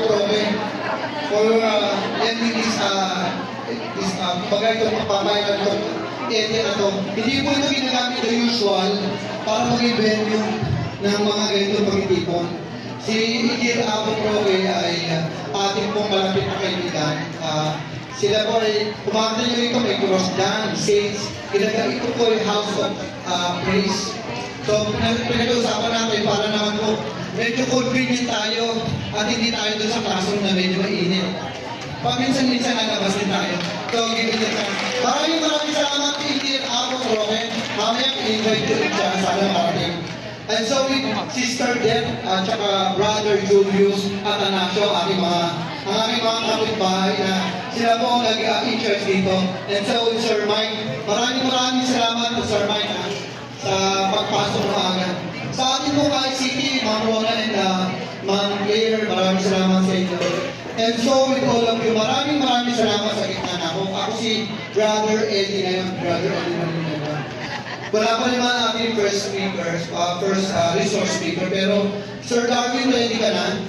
Profe, for ending this bagay itong pagpapayagan ko, edit na to. Hindi po ito ginagamit the usual para maging venue ng mga ganito pag-itipon. Si Igil Apo Profe ay ating pong malapit na kaibigan. Sila po ay kumakita nyo rito, may cross dance, saints. Ito po ay house of praise. So, pinag-uusapan natin para naman po medyo convenient tayo at hindi tayo doon sa classroom na medyo mainit. Paminsan-minsan nalabas din tayo. So, give it a chance. Maraming salamat, Igil Apo Profe. Mamaya i-invite ko rin siya sa parating. And so with Sister Deb at saka Brother Julius at Anasio, ang aming mga kapitbahay na sila po ang nag-in-charge dito. And so with Sir Mike, maraming salamat Sir Mike sa pagpasok ng aga. Sa ating po ICT, Ma'am Rona and Ma'am Claire, maraming salamat sa inyo. And so with all of you, maraming salamat sa gitna na ako. Ako si Brother Eddie ngayon, Brother Eddie ngayon. Wala pa naman ating first resource speaker, pero Sir Darwin, ready ka na?